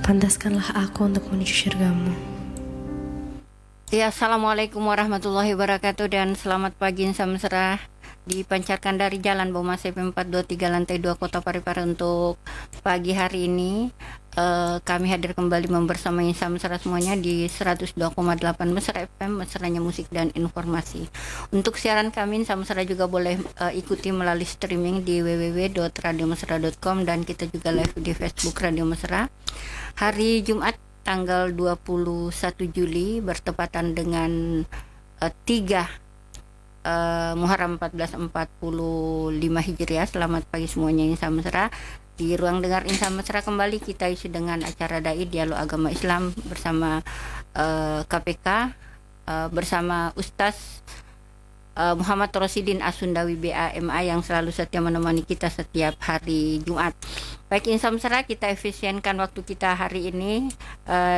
Pantaskanlah aku untuk menuju syurgamu. Ya, Assalamualaikum warahmatullahi wabarakatuh dan selamat pagi Insan Mesra. Dipancarkan dari Jalan Bomas FM 423 lantai 2 Kota Parepare untuk pagi hari ini. Kami hadir kembali membersama Insan Mesra semuanya di 102,8 Mesra FM, mesranya musik dan informasi. Untuk siaran kami Insan Mesra juga boleh ikuti melalui streaming di www.radiomesra.com dan kita juga live di Facebook Radio Mesra. Hari Jumat tanggal 21 Juli bertepatan dengan 3 Muharram 1445 Hijriah. Selamat pagi semuanya Insan Mesra. Di ruang dengar Insan Mesra kembali kita isi dengan acara Dai Dialog Agama Islam bersama KPK, bersama Ustaz Muhammad Rosidin Asundawi BAMA yang selalu setia menemani kita setiap hari Jumat. Baik Insan Mesra, kita efisienkan waktu kita hari ini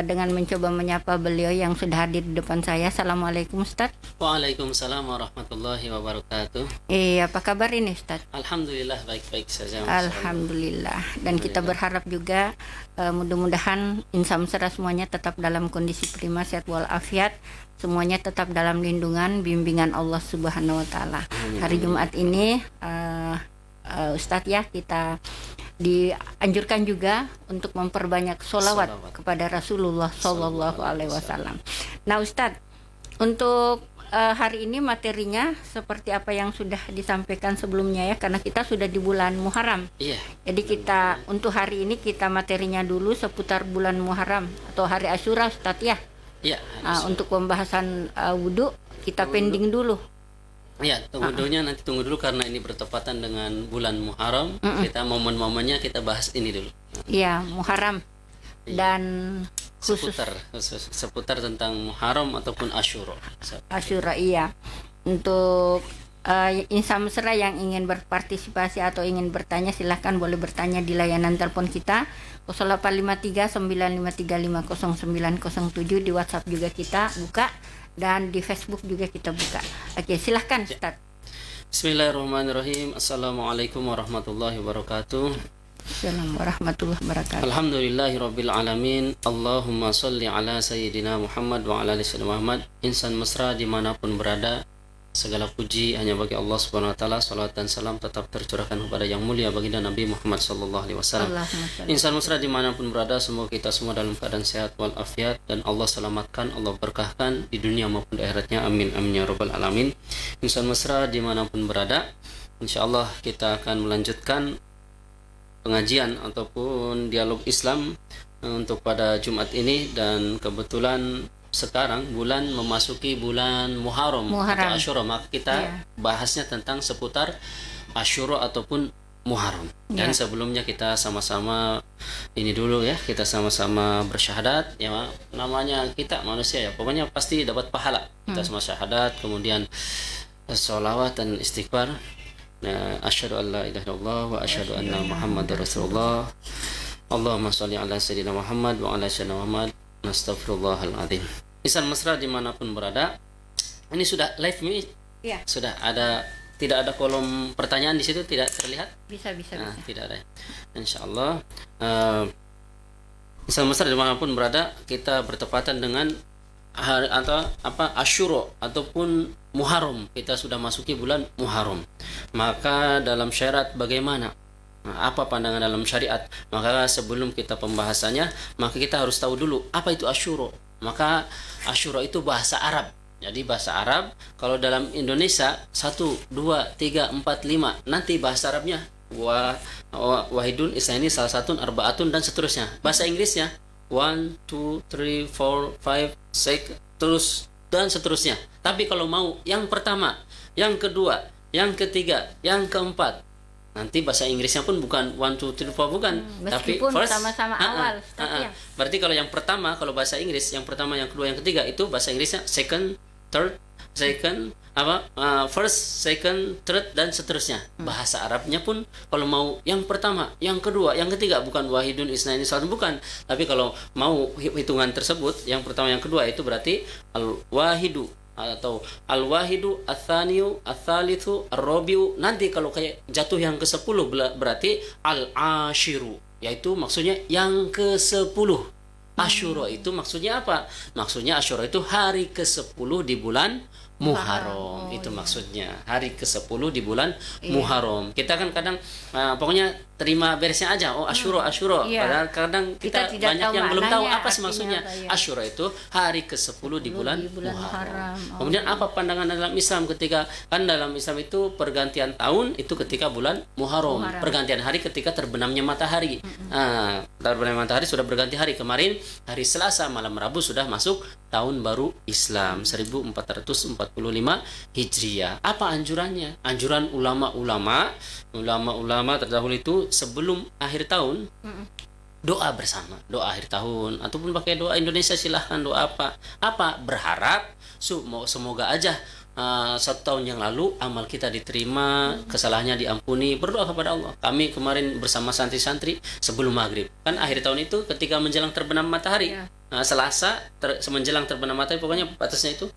dengan mencoba menyapa beliau yang sudah hadir di depan saya. Assalamualaikum Ustaz. Waalaikumsalam warahmatullahi wabarakatuh. Apa kabar ini Ustaz? Alhamdulillah baik-baik saja. Alhamdulillah. Dan kita berharap juga mudah-mudahan Insan Mesra semuanya tetap dalam kondisi prima, sehat walafiat. Semuanya tetap dalam lindungan bimbingan Allah Subhanahu wa taala. Hari Jumat ini Ustadz ya, kita dianjurkan juga untuk memperbanyak sholawat kepada Rasulullah Sallallahu Alaihi Wasallam. Nah Ustadz, untuk hari ini materinya seperti apa yang sudah disampaikan sebelumnya ya, karena kita sudah di bulan Muharram. Iya. Jadi kita untuk hari ini kita materinya dulu seputar bulan Muharram atau hari Asyura Ustadz ya. Iya. Untuk pembahasan wudhu kita pending dulu. Iya, wudhunya nanti tunggu dulu karena ini bertepatan dengan bulan Muharram. Kita momen-momennya kita bahas ini dulu. Iya, Muharram. Dan seputar tentang Muharram ataupun Asyura. Asyura iya. Untuk Insan Mesra yang ingin berpartisipasi atau ingin bertanya silahkan boleh bertanya di layanan telepon kita 0853 9535 0907. Di WhatsApp juga kita buka dan di Facebook juga kita buka. Oke, silahkan Ustaz. Bismillahirrahmanirrahim. Assalamualaikum warahmatullahi wabarakatuh. Assalamualaikum warahmatullahi wabarakatuh. Alhamdulillahirabbil alamin. Allahumma sholli ala sayyidina Muhammad wa ala ali sayyidina Muhammad. Insan Mesra dimanapun berada, segala puji hanya bagi Allah Subhanahu wa taala. Salawat dan salam tetap tercurahkan kepada yang mulia baginda Nabi Muhammad sallallahu alaihi wasallam. Insan Mesra dimanapun berada, semoga kita semua dalam keadaan sehat walafiat dan Allah selamatkan, Allah berkahkan di dunia maupun di akhiratnya. Amin amin ya rabbal alamin. Insan Mesra dimanapun berada, insyaallah kita akan melanjutkan pengajian ataupun dialog Islam untuk pada Jumat ini, dan kebetulan sekarang bulan memasuki bulan Muharram atau Asyura, maka kita bahasnya tentang seputar Asyura ataupun Muharram. Dan sebelumnya kita sama-sama ini dulu ya, kita sama-sama bersyahadat ya, namanya kita manusia ya, pokoknya pasti dapat pahala. Kita sama syahadat, kemudian sholawat dan istighfar. Nah, asyhadu an la ilaha illallah wa asyhadu anna Muhammadar Rasulullah. Allahumma sholli ala sayyidina Muhammad wa ala sayyidina Muhammad. Astagfirullahaladzim. Insan Mesra dimanapun berada, ini sudah live nih? Iya. Sudah ada, tidak ada kolom pertanyaan di situ, tidak terlihat? Bisa. Tidak ada. Insyaallah. Insan Mesra dimanapun berada, kita bertepatan dengan hari atau Asyura ataupun Muharram. Kita sudah masuki bulan Muharram. Maka dalam syariat bagaimana? Apa pandangan dalam syariat? Maka sebelum kita pembahasannya, maka kita harus tahu dulu apa itu Asyura. Maka Asyura itu bahasa Arab. Jadi bahasa Arab, kalau dalam Indonesia 1, 2, 3, 4, 5, nanti bahasa Arabnya wahidun, isnaini, salah satu, arbaatun dan seterusnya. Bahasa Inggrisnya 1, 2, 3, 4, 5, 6 terus dan seterusnya. Tapi kalau mau yang pertama, yang kedua, yang ketiga, yang keempat, nanti bahasa Inggrisnya pun bukan 1, 2, 3, 4 bukan, tapi first, sama-sama awal. Berarti kalau yang pertama, kalau bahasa Inggris yang pertama, yang kedua, yang ketiga itu bahasa Inggrisnya second, third, first, second, third dan seterusnya. Bahasa Arabnya pun kalau mau yang pertama, yang kedua, yang ketiga, bukan wahidun, isnaini, salatun, bukan. Tapi kalau mau hitungan tersebut, yang pertama, yang kedua itu berarti al-wahidu atau al-wahidu, ats-tsaniyu, ats-tsalitsu, ar-rabi'u. Nanti kalau kayak jatuh yang ke-10 berarti al-ashiru, yaitu maksudnya yang ke-10. Asyura itu maksudnya apa? Maksudnya Asyura itu hari ke-10 di bulan Muharram. Itu maksudnya hari ke-10 di bulan Muharram. Kita kan kadang pokoknya terima beresnya aja. Oh, Asyura. Iya. Padahal kadang kita Kita tidak banyak tahu yang belum tahu maknanya, apa sih artinya maksudnya. apa, ya. Asyura itu hari ke-10 di bulan Muharram. Muharram. Oh. Kemudian apa pandangan dalam Islam ketika kan dalam Islam itu pergantian tahun itu ketika bulan Muharram. Pergantian hari ketika terbenamnya matahari. Terbenamnya matahari sudah berganti hari. Kemarin hari Selasa malam Rabu sudah masuk tahun baru Islam 1445 Hijriah. Apa anjurannya? Anjuran ulama terdahulu itu sebelum akhir tahun doa bersama, doa akhir tahun ataupun pakai doa Indonesia, silahkan doa apa berharap semoga aja 1 tahun yang lalu amal kita diterima, kesalahannya diampuni, berdoa kepada Allah. Kami kemarin bersama santri-santri sebelum maghrib, kan akhir tahun itu ketika menjelang terbenam matahari, Selasa menjelang terbenam matahari, pokoknya batasnya itu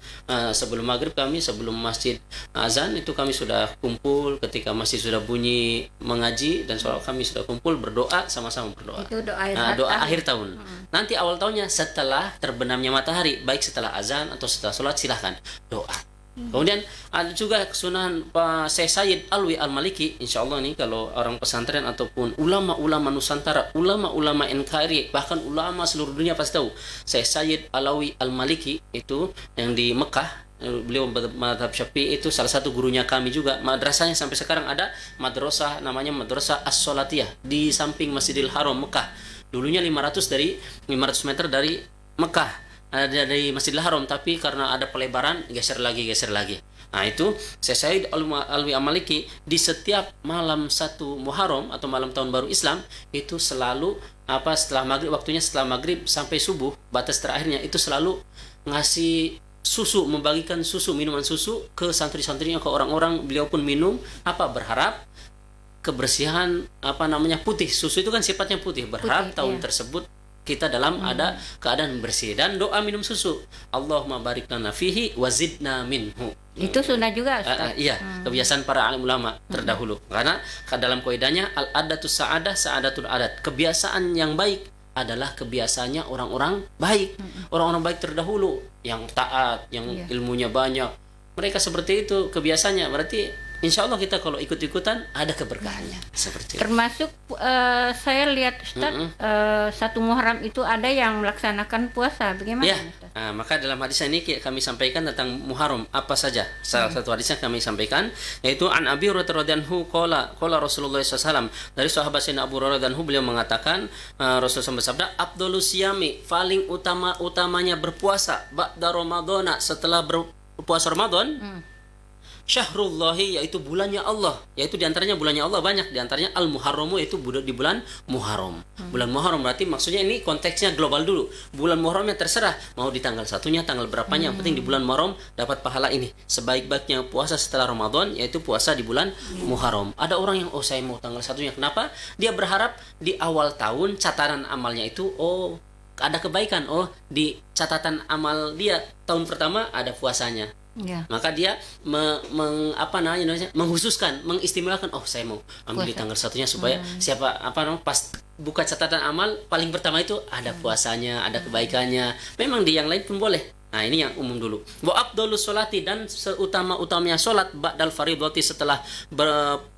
sebelum maghrib kami, sebelum masjid azan itu kami sudah kumpul, ketika masjid sudah bunyi mengaji dan sholat kami sudah kumpul berdoa, sama-sama berdoa. Itu doa Akhir tahun. Nanti awal tahunnya setelah terbenamnya matahari, baik setelah azan atau setelah sholat, silahkan doa. Kemudian ada juga kesunahan Pak Syekh Sayyid Alwi Al-Maliki, insya Allah nih kalau orang pesantren ataupun ulama-ulama Nusantara, ulama-ulama NKRI, bahkan ulama seluruh dunia pasti tahu Syekh Sayyid Alwi Al-Maliki itu yang di Mekah. Beliau madhab Syafi'i, itu salah satu gurunya kami juga. Madrasahnya sampai sekarang ada madrasah, namanya Madrasah As-Salatiyah di samping Masjidil Haram Mekah. Dulunya 500 meter dari Mekah, ada dari Masjidil Haram, tapi karena ada pelebaran geser lagi. Nah itu Syekh Said Alwi Al-Maliki di setiap malam 1 Muharram atau malam tahun baru Islam itu selalu setelah maghrib, waktunya setelah maghrib sampai subuh, batas terakhirnya itu selalu ngasih susu, membagikan susu, minuman susu ke santri-santrinya, ke orang-orang. Beliau pun minum, berharap kebersihan putih. Susu itu kan sifatnya putih, berharap tahun tersebut kita dalam ada keadaan bersih, dan doa minum susu, Allahumma barik lana fihi wazidna minhu. Itu sunnah juga, Ustaz. Iya, kebiasaan para alim ulama terdahulu. Karena dalam kaidahnya al-adatus sa'adatul adat. Kebiasaan yang baik adalah kebiasaannya orang-orang baik. Orang-orang baik terdahulu yang taat, yang ilmunya banyak. Mereka seperti itu kebiasaannya. Berarti insya Allah kita kalau ikut-ikutan ada keberkahannya seperti itu. Termasuk saya lihat Ustaz, 1 Muharram itu ada yang melaksanakan puasa. Bagaimana, Ya, Ustaz? maka dalam hadis ini kami sampaikan tentang Muharram apa saja. Salah satu hadisnya kami sampaikan yaitu an Abi Hurairah radhiyallahu qala Rasulullah SAW, dari sahabat Sayyidina Abu Hurairah radhiyallahu beliau mengatakan Rasulullah bersabda, afdhalus siyami, paling utamanya berpuasa ba'da Ramadhana, setelah berpuasa Ramadan, Syahrullahi, yaitu bulannya Allah, yaitu diantaranya bulannya Allah banyak, diantaranya Al-Muharramu, yaitu di bulan Muharram. Bulan Muharram berarti maksudnya ini konteksnya global dulu. Bulan Muharramnya terserah mau di tanggal 1-nya, tanggal berapanya, yang penting di bulan Muharram dapat pahala ini. Sebaik-baiknya puasa setelah Ramadan yaitu puasa di bulan Muharram. Ada orang yang saya mau tanggal 1-nya, kenapa? Dia berharap di awal tahun catatan amalnya itu ada kebaikan. Di catatan amal dia tahun pertama ada puasanya. Ya. Maka dia menghususkan, mengistimewakan, saya mau ambil di tanggal 1-nya supaya pas buka catatan amal paling pertama itu ada puasanya, ada kebaikannya. Memang di yang lain pun boleh. Nah, ini yang umum dulu. Wa afdhalus sholati, dan seutama-utamanya salat ba'dal fardhati, setelah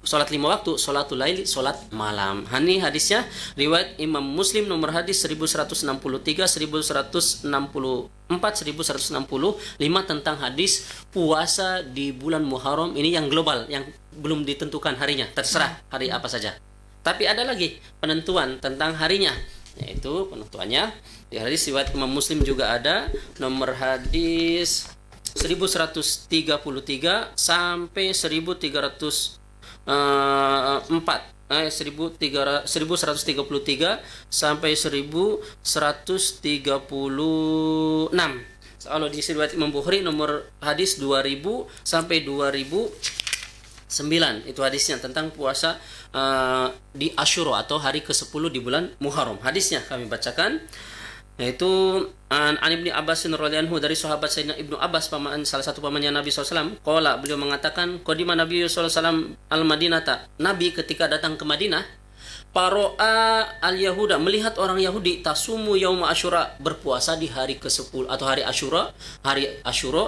salat 5 waktu, salatul laili, salat malam. Ini hadisnya riwayat Imam Muslim nomor hadis 1163, 1164, 1165 tentang hadis puasa di bulan Muharram. Ini yang global, yang belum ditentukan harinya, terserah hari apa saja. Tapi ada lagi penentuan tentang harinya, yaitu penentuannya di hadis riwayat Imam Muslim juga ada nomor hadis 1133 sampai 1133 sampai 1136. Kalau di riwayat Imam Bukhari nomor hadis 2000 sampai 2009, itu hadisnya tentang puasa di Asyura atau hari ke-10 di bulan Muharram. Hadisnya kami bacakan, yaitu an Ibnu Abbas radhiyallahu anhu, dari sahabat Sayyidina Ibnu Abbas, salah satu pamannya Nabi SAW. Qala, beliau mengatakan, qadima Nabi SAW al-Madinata, Nabi ketika datang ke Madinah, Paro'a al-Yahuda, melihat orang Yahudi tasumu yauma Asyura, berpuasa di hari ke-10 atau hari Asyura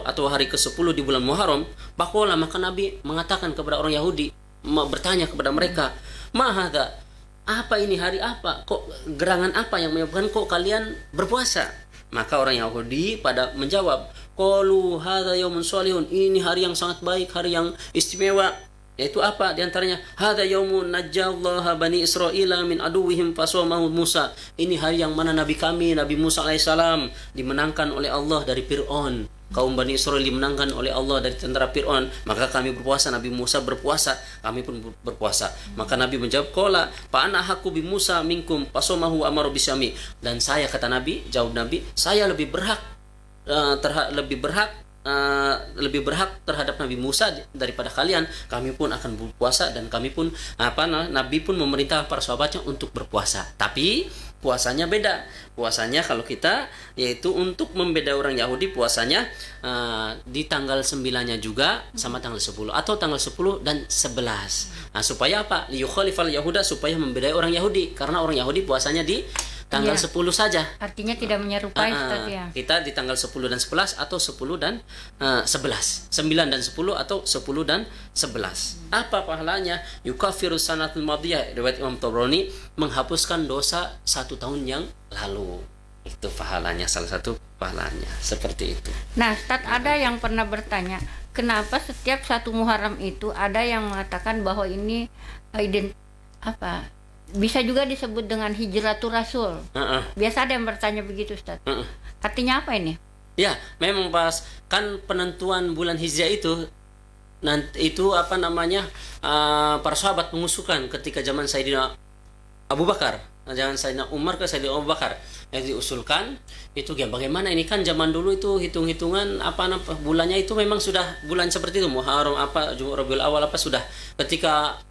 atau hari ke-10 di bulan Muharram. Pakola, maka Nabi mengatakan kepada orang Yahudi, bertanya kepada mereka, "Ma hadza?" Apa ini, hari apa? Kok gerangan apa yang menyebabkan kok kalian berpuasa? Maka orang Yahudi pada menjawab, "Qalu hadza yaumun shalihun." Ini hari yang sangat baik, hari yang istimewa. Yaitu apa? Di antaranya, hadza yaumun najjallaha bani Israila min aduwwihim fasawmahu Musa. Ini hari yang mana Nabi kami, Nabi Musa alaihissalam, dimenangkan oleh Allah dari Fir'aun. Kaum Bani Israel dimenangkan oleh Allah dari tentara Fir'aun. Maka kami berpuasa, Nabi Musa berpuasa, kami pun berpuasa. Maka Nabi menjawab, qala fa ana haqqu bi Musa minkum fasawmahu amaru bisyami. Dan saya, kata Nabi, jawab Nabi, saya lebih berhak lebih berhak terhadap Nabi Musa daripada kalian. Kami pun akan berpuasa, dan kami pun Nabi pun memerintah para sahabatnya untuk berpuasa. Tapi puasanya beda. Puasanya kalau kita, yaitu untuk membeda orang Yahudi, puasanya di tanggal 9-nya juga sama tanggal 10, atau tanggal 10 dan 11. Supaya apa? Liyukhalifal Yahuda, supaya membedai orang Yahudi, karena orang Yahudi puasanya di tanggal 10 saja. Artinya tidak menyerupai, Ustaz, ya. Kita di tanggal 10 dan 11, atau 10 dan 11. 9 dan 10 atau 10 dan 11. Apa pahalanya? Yukaffiru sanatul madiyah, riwayat Imam Tabrani, menghapuskan dosa 1 tahun yang lalu. Itu pahalanya, salah satu pahalanya. Seperti itu. Nah, Ustaz, ada yang pernah bertanya, kenapa setiap 1 Muharram itu ada yang mengatakan bahwa ini bisa juga disebut dengan Hijratul Rasul. Biasa ada yang bertanya begitu, Ustaz. Artinya apa ini? Ya, memang pas kan penentuan bulan Hijrah itu, nanti itu para sahabat mengusulkan ketika zaman Sayyidina Abu Bakar, jangan Sayyidina Umar ke Sayyidina Abu Bakar, yang diusulkan itu bagaimana ini, kan zaman dulu itu hitung-hitungan bulannya itu memang sudah bulan seperti itu, Muharram Rabiul Awal sudah, ketika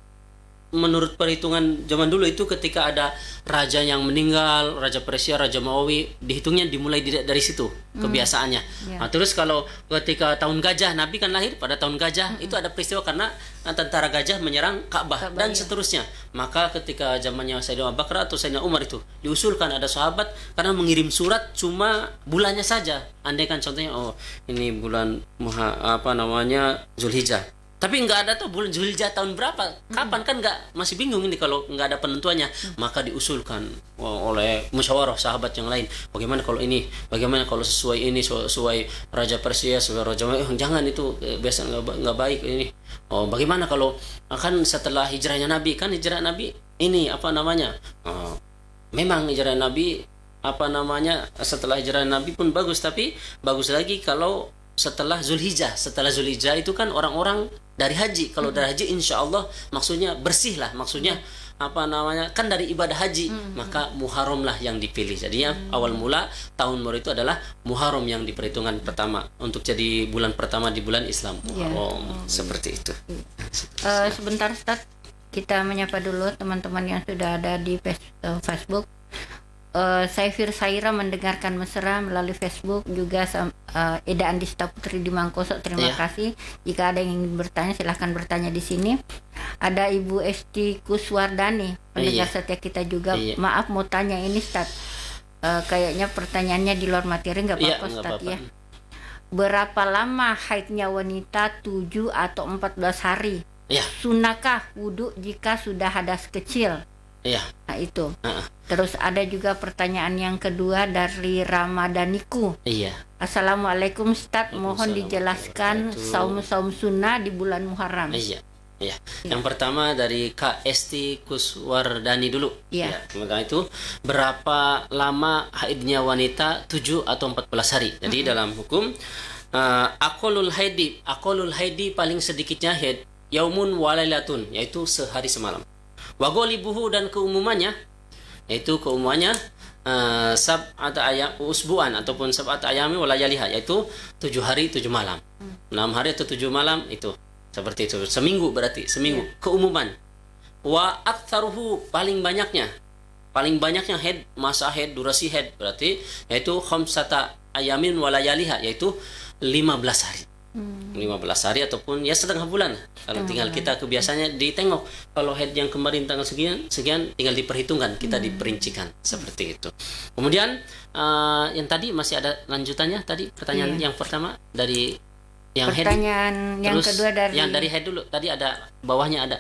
menurut perhitungan zaman dulu itu, ketika ada raja yang meninggal, raja Persia, raja Mawawi, dihitungnya dimulai dari situ kebiasaannya. Nah, terus kalau ketika tahun gajah, Nabi kan lahir pada tahun gajah, itu ada peristiwa karena tentara gajah menyerang Ka'bah dan seterusnya. Maka ketika zamannya Sayyidina Abu Bakar atau Sayyidina Umar itu diusulkan, ada sahabat karena mengirim surat cuma bulannya saja. Andai kan contohnya, ini bulan Zulhijjah. Tapi nggak ada tuh bulan Zulhijjah tahun berapa, kapan, kan masih bingung ini kalau nggak ada penentuannya. Maka diusulkan oleh musyawarah sahabat yang lain, bagaimana kalau ini, bagaimana kalau sesuai ini, sesuai raja Persia, sesuai raja jangan, itu biasa nggak baik ini. Bagaimana kalau akan setelah hijrahnya Nabi, kan hijrah Nabi ini memang hijrah Nabi setelah hijrah Nabi pun bagus, tapi bagus lagi kalau setelah Zulhijjah. Setelah Zulhijjah itu kan orang-orang dari haji. Kalau dari haji, insya Allah maksudnya bersih lah, maksudnya kan dari ibadah haji. Maka Muharram lah yang dipilih. Jadinya awal mula tahun baru itu adalah Muharram yang diperhitungan pertama untuk jadi bulan pertama di bulan Islam. Muharram. Seperti itu. Sebentar, Ustaz, kita menyapa dulu teman-teman yang sudah ada di Facebook. Saifir Saira mendengarkan mesra melalui Facebook, juga Eda Andista Putri di Mangkoso, terima kasih. Jika ada yang ingin bertanya, silahkan bertanya di sini. Ada Ibu Esti Kuswardani, pendengar setia kita juga. Maaf mau tanya ini, Ustaz, kayaknya pertanyaannya di luar materi, nggak apa-apa, Ustaz, ya. Berapa lama haidnya wanita, 7 atau 14 hari? Sunahkah wudhu jika sudah hadas kecil? Nah itu. Terus ada juga pertanyaan yang kedua dari Ramadaniku. Assalamualaikum, Ustaz, mohon dijelaskan saum sunnah di bulan Muharram. Yang pertama dari Kak Esti Kuswardani dulu. Kemudian itu, berapa lama haidnya wanita, 7 atau 14 hari. Jadi dalam hukum aqallul haidi paling sedikitnya haid yaumun walailatun, yaitu sehari semalam. Wagolibuhu, dan keumumannya, yaitu sab'ata ayam usbu'an ataupun sab'ata ayami walayaliha, yaitu 7 hari 7 malam. 6 hari atau 7 malam, itu seperti itu. Seminggu, berarti seminggu. Keumuman. Wa aktsaruhu, paling banyaknya haid, masa haid, durasi haid, berarti yaitu khamsata ayamin walayaliha, yaitu 15 hari. 15 hari ataupun ya setengah bulan. Kalau tinggal kita kebiasaannya ditengok. Kalau head yang kemarin tanggal sekian tinggal diperhitungkan, kita diperincikan seperti itu. Kemudian yang tadi masih ada lanjutannya tadi pertanyaan yang pertama dari yang pertanyaan head, yang terus kedua dari yang dari head dulu. Tadi ada bawahnya ada.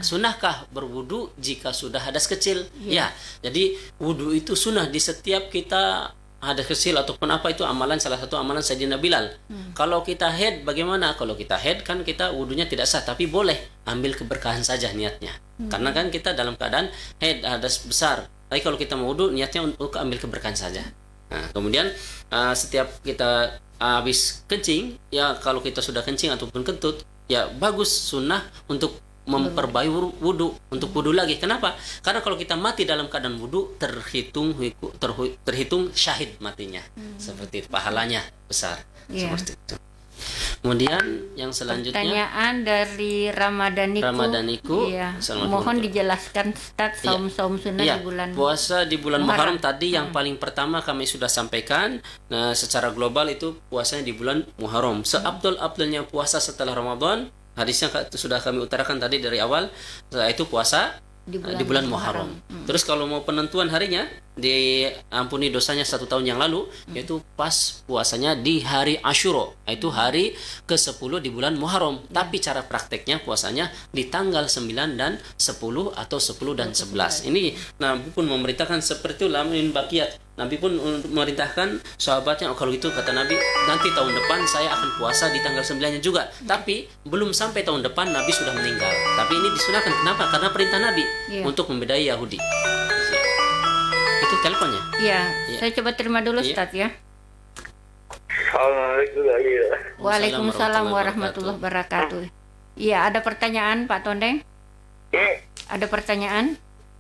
Sunnahkah berwudu jika sudah hadas kecil? Ya. Jadi wudu itu sunnah di setiap kita hadas kecil ataupun apa, itu amalan, salah satu amalan Sayyidina Bilal. Kalau kita head bagaimana? Kalau kita head kan kita wudunya tidak sah, tapi boleh ambil keberkahan saja niatnya. Karena kan kita dalam keadaan head hadas besar. Tapi kalau kita mau wudu niatnya untuk ambil keberkahan saja. Nah, kemudian setiap kita habis kencing, ya kalau kita sudah kencing ataupun kentut, ya bagus sunnah untuk memperbaiki wudu, untuk wudu lagi. Kenapa? Karena kalau kita mati dalam keadaan wudu terhitung syahid matinya. Seperti itu, pahalanya besar. Seperti itu. Kemudian yang selanjutnya pertanyaan dari Ramadaniku. Mohon dijelaskan Ustaz saum sunnah di bulan puasa di bulan Muharram tadi yang paling pertama kami sudah sampaikan. Nah, secara global itu puasanya di bulan Muharram. Seabdul-abdulnya puasa setelah Ramadan, hadisnya sudah kami utarakan tadi dari awal, yaitu puasa di bulan Muharram. Terus kalau mau penentuan harinya, diampuni dosanya 1 tahun yang lalu, yaitu pas puasanya di hari Asyura, yaitu hari ke-10 di bulan Muharram. Tapi cara prakteknya puasanya di tanggal 9 dan 10 atau 10 dan 11. Ini Nabi pun memerintahkan seperti itu, lamin bakiyat. Nabi pun memerintahkan sahabatnya, kalau gitu kata Nabi, nanti tahun depan saya akan puasa di tanggal 9-nya juga. Tapi belum sampai tahun depan Nabi sudah meninggal. Tapi ini disunahkan. Kenapa? Karena perintah Nabi untuk membedai Yahudi. Itu teleponnya. Iya. Saya coba terima dulu Ustaz ya. Assalamualaikum. Waalaikumsalam warahmatullahi wabarakatuh. Iya, ada pertanyaan Pak Tondeng? Ada pertanyaan?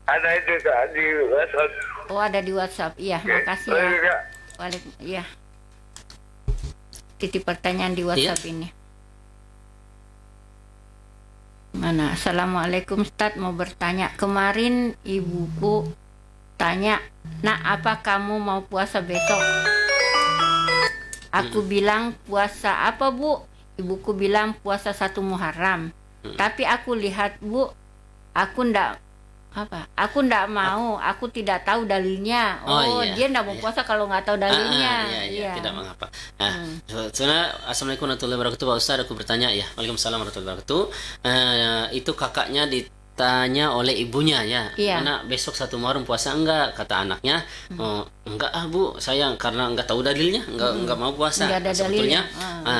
Ada itu Kak, di WhatsApp. Oh, ada di WhatsApp. Iya, makasih ya. Iya. Titip pertanyaan di WhatsApp ini. Mana? Assalamualaikum Ustaz, mau bertanya. Kemarin ibuku tanya, "Nak, apa kamu mau puasa besok?" Aku bilang, "Puasa apa, Bu?" Ibuku bilang, "Puasa 1 Muharram." Tapi aku lihat, Bu, aku ndak mau, aku tidak tahu dalilnya. Dia ndak mau puasa kalau nggak tahu dalilnya. Tidak mengapa. Assalamualaikum warahmatullahi wabarakatuh. Pak Ustaz, aku bertanya ya. Waalaikumsalam warahmatullahi wabarakatuh. Itu kakaknya ditanya oleh ibunya ya. Anak besok 1 Muharram puasa enggak? Kata anaknya, enggak Bu, saya karena enggak tahu dalilnya, enggak mau puasa. Sebetulnya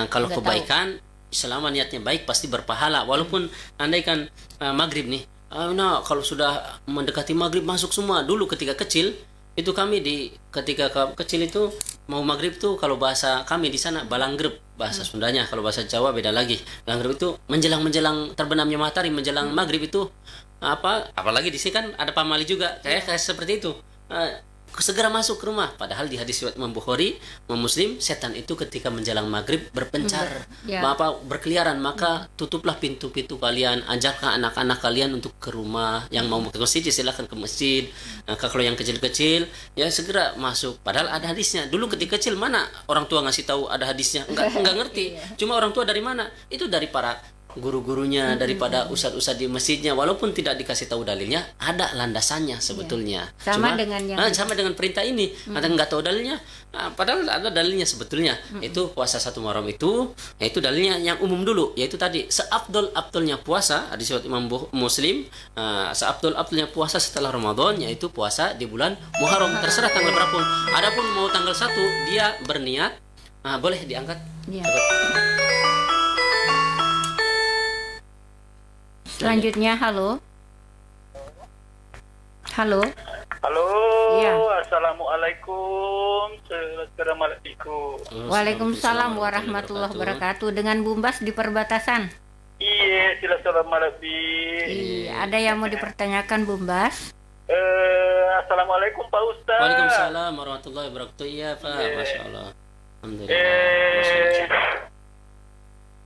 kalau kebaikan selama niatnya baik pasti berpahala. Walaupun andaikan maghrib nih, nah kalau sudah mendekati maghrib masuk semua. Dulu ketika kecil itu kami ketika kecil itu mau maghrib tuh, kalau bahasa kami di sana balanggreb bahasa Sundanya, kalau bahasa Jawa beda lagi. Balanggreb itu menjelang terbenamnya matahari, menjelang maghrib itu apalagi di sini kan ada pamali juga kayak seperti itu. Segera masuk ke rumah. Padahal di hadis riwayat Imam Bukhari, Imam Muslim, setan itu ketika menjelang maghrib berpencar, berkeliaran. Maka tutuplah pintu-pintu kalian, ajarkan anak-anak kalian untuk ke rumah. Yang mau ke masjid silahkan ke masjid. Nah, kalau yang kecil-kecil ya segera masuk. Padahal ada hadisnya. Dulu ketika kecil mana orang tua ngasih tahu ada hadisnya? Enggak ngerti. Cuma orang tua dari mana? Itu dari para guru-gurunya, daripada ustadz-ustadz di masjidnya. Walaupun tidak dikasih tahu dalilnya, ada landasannya sebetulnya. Sama dengan perintah ini. Ada nggak tahu dalilnya, padahal ada dalilnya sebetulnya. Itu puasa 1 Muharram itu, yaitu dalilnya yang umum dulu, yaitu tadi seabdul-abdulnya puasa, hadis riwayat Imam Muslim, seabdul-abdulnya puasa setelah Ramadan, yaitu puasa di bulan Muharram. Terserah tanggal berapa pun. Adapun mau tanggal 1 dia berniat, boleh diangkat. Selanjutnya, halo. Iya. Assalamualaikum. Waalaikumsalam warahmatullahi wabarakatuh. Dengan Bumbas di perbatasan. Iya, silaturahmi. Iya, ada yang mau dipertanyakan Bumbas? Assalamualaikum Pak Ustaz. Waalaikumsalam warahmatullahi wabarakatuh. Iya Pak, Masya Allah. Alhamdulillah.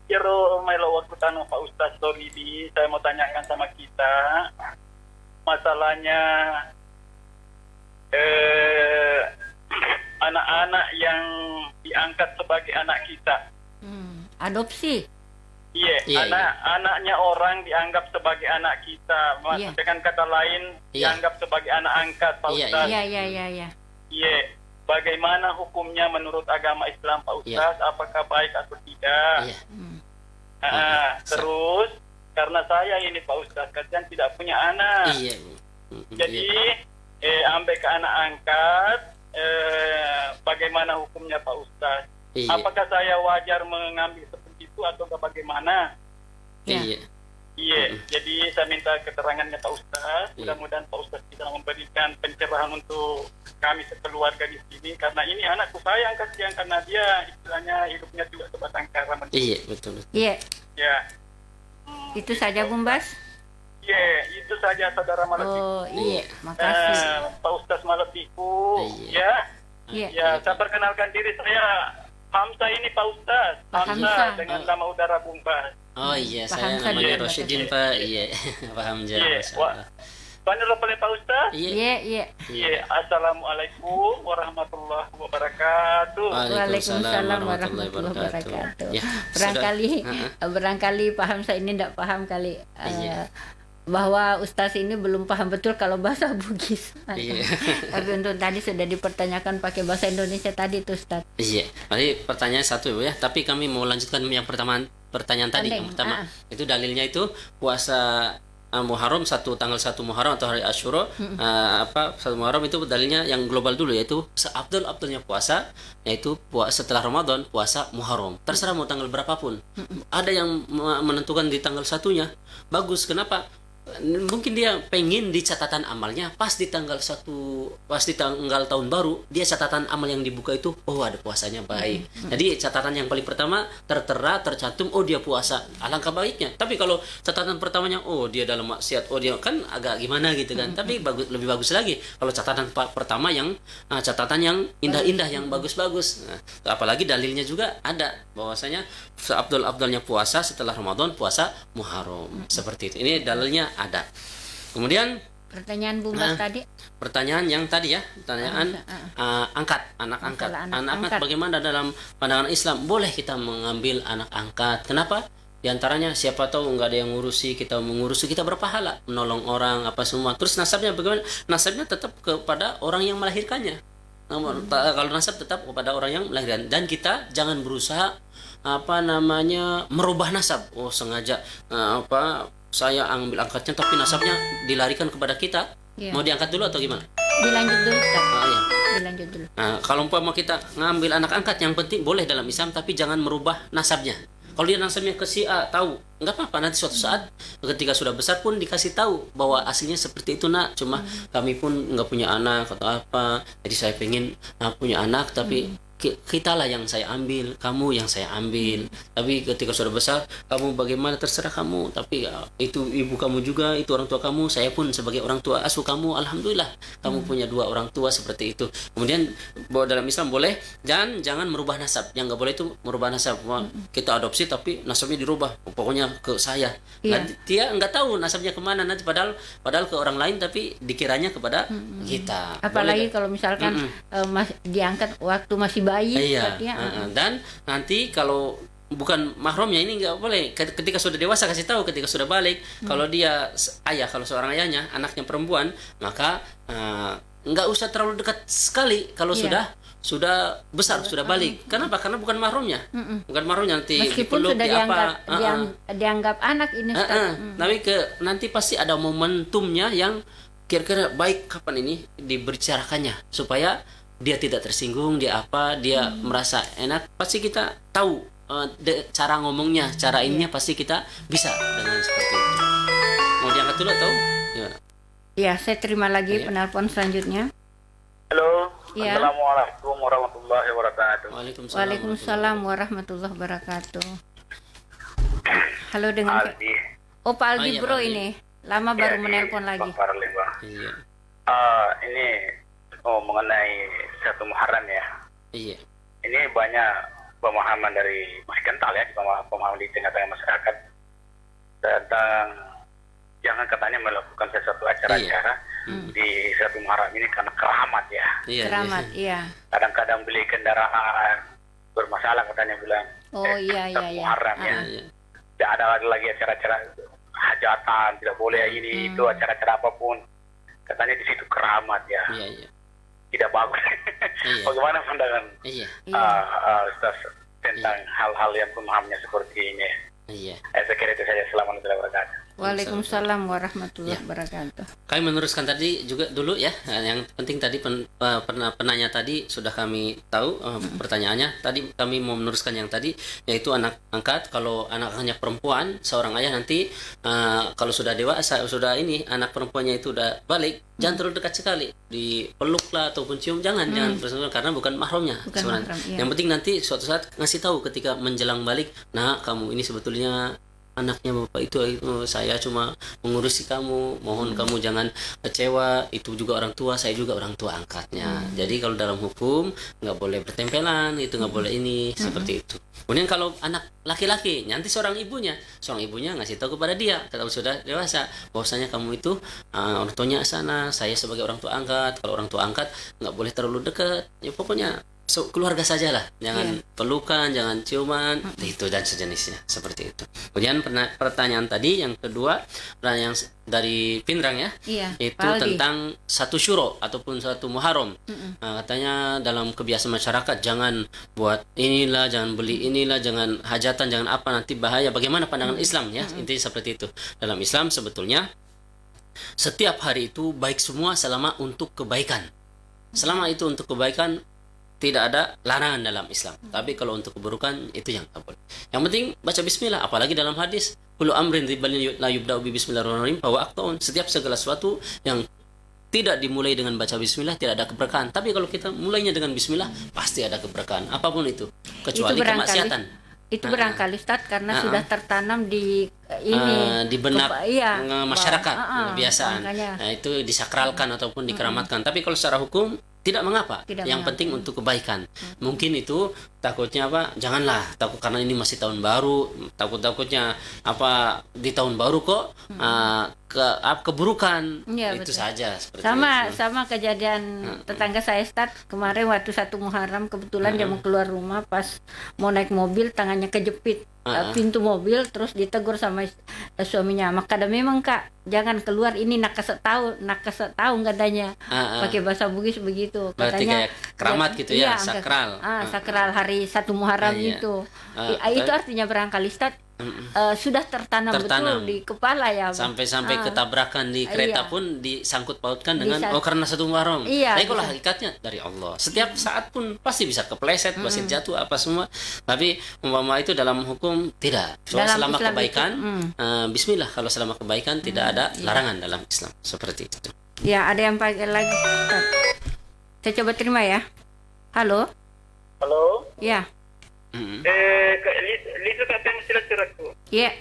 Kiro melo waktu tanya Pak Ustaz Toridi, saya mau tanyakan sama kita masalahnya anak-anak yang diangkat sebagai anak kita. adopsi. Iya, Iya, anaknya orang dianggap sebagai anak kita. Iya. Dengan kata lain, Iya. dianggap sebagai anak angkat, Pak Iya, Ustaz. Iya. Iya. Bagaimana hukumnya menurut agama Islam, Pak Iya. Ustaz? Apakah baik atau tidak? Iya. Terus, karena saya ini Pak Ustaz, kalian tidak punya anak. Iya. Jadi, ambil ke anak angkat, bagaimana hukumnya Pak Ustaz? Iya. Apakah saya wajar mengambil seperti itu atau bagaimana? Iya. Iya, jadi saya minta keterangannya Pak Ustaz. Iya. Mudah-mudahan Pak Ustaz bisa memberikan pencerahan untuk kami sekeluarga di sini. Karena ini anakku sayang, kasihan karena dia istilahnya hidupnya juga sebatang kara. Iya, betul. Iya, Ya, itu saja Bung Bas. iya, itu saja saudara Malatiku. Oh iya, makasih. Pak Ustaz Malatiku. Iya. Iya. Ya, saya perkenalkan diri saya Hamzah ini Pak Ustaz. Pak Hamzah Hamzah. dengan nama udara Bung Bas. Oh iya, Paham saya saja. namanya Rosyidin Pak. Iya, paham Iya, Masya Allah. Panel Pak Ustaz. Iya. Iya. Iya, Assalamualaikum warahmatullahi wabarakatuh. Waalaikumsalam warahmatullahi wabarakatuh. Ya, Barangkali paham saya ini tidak paham kali Iya. bahwa Ustaz ini belum paham betul kalau bahasa Bugis. Iya. Tapi untuk tadi sudah dipertanyakan pakai bahasa Indonesia tadi tuh Ustaz. Iya. Tadi pertanyaan satu ya, tapi kami mau lanjutkan yang pertanyaan tadi. Yang pertama, itu dalilnya itu puasa Muharram tanggal 1 Muharram atau hari Asyura, 1 Muharram itu dalilnya yang global dulu, yaitu seabdul-abdulnya puasa yaitu setelah Ramadan puasa Muharram. Terserah mau tanggal berapapun. Ada yang menentukan di tanggal satunya. Bagus, kenapa? Mungkin dia pengen di catatan amalnya pas di tanggal tahun baru, dia catatan amal yang dibuka itu ada puasanya baik. Jadi catatan yang paling pertama tertera, tercantum dia puasa, alangkah baiknya. Tapi kalau catatan pertamanya dia dalam maksiat, dia kan agak gimana gitu kan. Tapi lebih bagus lagi kalau catatan pertama yang catatan yang indah-indah, yang bagus-bagus. Apalagi dalilnya juga ada bahwasanya seabdul-abdulnya puasa setelah Ramadan puasa Muharram. Seperti itu. Ini dalilnya ada. Kemudian Pertanyaan Bung Bas tadi. pertanyaan yang tadi ya, pertanyaan anak angkat. Masalah Anak angkat bagaimana dalam pandangan Islam? Boleh kita mengambil anak angkat. Kenapa? Di antaranya siapa tahu nggak ada yang ngurusi, kita mengurusi, kita berpahala, menolong orang apa semua. Terus nasabnya bagaimana? Nasabnya tetap kepada orang yang melahirkannya. Kalau nasab tetap kepada orang yang melahirkan, dan kita jangan berusaha merubah nasab. Sengaja saya ambil angkatnya tapi nasabnya dilarikan kepada kita. Iya. Mau diangkat dulu atau gimana? Dilanjut dulu Ustaz. Iya. Dilanjut dulu. Nah, kalau umpama kita ngambil anak angkat, yang penting boleh dalam Islam, tapi jangan merubah nasabnya. Kalau dia nasabnya ke si A, tahu, nggak apa-apa, nanti suatu saat ketika sudah besar pun dikasih tahu bahwa aslinya seperti itu nak, cuma kami pun nggak punya anak atau apa, jadi saya pengen punya anak, tapi kitalah yang saya ambil, kamu yang saya ambil. Tapi ketika sudah besar, kamu bagaimana terserah kamu. Tapi itu ibu kamu juga, itu orang tua kamu. Saya pun sebagai orang tua asuh kamu, alhamdulillah kamu punya dua orang tua seperti itu. Kemudian bahwa dalam Islam boleh, dan jangan merubah nasab. Yang nggak boleh itu merubah nasab. Kita adopsi tapi nasabnya dirubah, pokoknya ke saya. Iya. Nanti dia nggak tahu nasabnya kemana nanti, padahal ke orang lain tapi dikiranya kepada kita. Apalagi Boleh. kalau misalkan diangkat waktu masih bayi. Iya, berarti ya, dan nanti kalau bukan mahramnya ini nggak boleh. Ketika sudah dewasa kasih tahu, ketika sudah balik, kalau dia ayah, kalau seorang ayahnya anaknya perempuan, maka nggak usah terlalu dekat sekali. Kalau Iya. sudah besar, sudah balik. Kenapa? Karena bukan mahramnya, bukan mahramnya, nanti Meskipun dipeluk, sudah dianggap anak ini Ustaz. Tapi nanti pasti ada momentumnya yang kira-kira baik kapan ini dibicarakannya, supaya dia tidak tersinggung, dia merasa enak, pasti kita tahu cara ngomongnya, cara ininya pasti kita bisa dengan seperti itu. Mau diangkat dulu atau gimana? Ya, saya terima lagi Iya. penelpon selanjutnya. Halo. Iya. Assalamualaikum warahmatullahi wabarakatuh. Waalaikumsalam warahmatullahi wabarakatuh. Halo dengan Aldi. Oh, Pak Aldi iya, Bro Pak Aldi. ini. Lama baru menelpon lagi. Bang Farley, Bang. Iya, Ini mengenai 1 Muharram ya. iya, Ini banyak pemahaman dari masih kental ya, pemahaman di tengah-tengah masyarakat tentang jangan katanya melakukan sesuatu acara-acara di 1 Muharram ini karena keramat ya. iya, Keramat, iya. Kadang-kadang beli kendaraan bermasalah katanya bilang. Oh iya iya iya. Muharram ya. Iya. Tidak ada lagi acara-acara hajatan, tidak boleh ini itu acara-acara apapun. Katanya di situ keramat ya. Iya, iya. Tidak bagus. Iya. Bagaimana pandangan Iya. Ustaz tentang hal-hal yang pemahamnya seperti ini? Iya. Saya kira itu saja. Assalamualaikum warahmatullahi wabarakatuh. Waalaikumsalam warahmatullahi wabarakatuh. Kami meneruskan tadi juga dulu ya. Yang penting tadi penanya tadi sudah kami tahu pertanyaannya. Tadi kami mau meneruskan yang tadi, yaitu anak angkat. Kalau anak hanya perempuan, seorang ayah nanti kalau sudah dewasa, sudah ini anak perempuannya itu udah balik, jangan terlalu dekat sekali, dipeluk lah ataupun cium, jangan bersentuhan karena bukan mahramnya sebenarnya. Mahram, iya. Yang penting nanti suatu saat ngasih tahu ketika menjelang balik, nah kamu ini sebetulnya anaknya bapak itu saya cuma mengurusi kamu, mohon kamu jangan kecewa, itu juga orang tua, saya juga orang tua angkatnya. Jadi kalau dalam hukum nggak boleh bertempelan, itu nggak boleh ini seperti itu. Kemudian kalau anak laki-laki, nanti seorang ibunya ngasih tahu kepada dia, kalau sudah dewasa, bahwasanya kamu itu orang tuanya sana, saya sebagai orang tua angkat. Kalau orang tua angkat nggak boleh terlalu dekat, ya pokoknya keluarga sajalah, jangan pelukan, jangan ciuman, itu dan sejenisnya seperti itu. Kemudian pertanyaan tadi yang kedua, pertanyaan yang dari Pindrang ya, itu Paldi. tentang satu syuro ataupun satu muharram. Nah, katanya dalam kebiasaan masyarakat jangan buat inilah, jangan beli inilah, jangan hajatan, jangan apa, nanti bahaya. Bagaimana pandangan Islam ya? Intinya seperti itu. Dalam Islam sebetulnya setiap hari itu baik semua selama untuk kebaikan. Selama itu untuk kebaikan, tidak ada larangan dalam Islam. Tapi kalau untuk keburukan itu yang tak boleh. Yang penting baca bismillah, apalagi dalam hadis kullu amrin la yubda'u bi bismillahirrahmanirrahim bahwa setiap segala sesuatu yang tidak dimulai dengan baca bismillah tidak ada keberkahan. Tapi kalau kita mulainya dengan bismillah pasti ada keberkahan, apapun itu, kecuali kemaksiatan. Itu barangkali Ustaz karena sudah tertanam di ini di benak masyarakat kebiasaan. Makanya. Nah, itu disakralkan ataupun dikeramatkan. Tapi kalau secara hukum tidak mengapa. Yang penting untuk kebaikan. Mungkin itu takutnya apa? Janganlah takut karena ini masih tahun baru. Takutnya apa di tahun baru kok keburukan. Ya, itu betul. saja seperti Sama itu. sama kejadian tetangga saya Ustaz kemarin waktu satu Muharram kebetulan dia mau keluar rumah, pas mau naik mobil tangannya kejepit pintu mobil, terus ditegur sama suaminya, maka ada memang Kak jangan keluar, ini nak tahu katanya, pakai bahasa Bugis begitu. Berarti Katanya kayak keramat gitu ya, sakral. Sakral hari satu Muharram itu. Itu artinya barangkali Ustaz sudah tertanam betul di kepala ya. Sampai ketabrakan di kereta pun disangkut pautkan dengan karena satu Muharram. Iya, Tapi kalau hakikatnya dari Allah. Setiap saat pun pasti bisa kepleset, pasti jatuh apa semua. Tapi umpama itu dalam hukum tidak. Selama Islam kebaikan, bismillah, kalau selama kebaikan tidak ada larangan dalam Islam. Seperti itu. Ya, ada yang pakai lagi. Saya coba terima ya. Halo. Halo. Ya. Lizu katanya silaturahmi. Iya.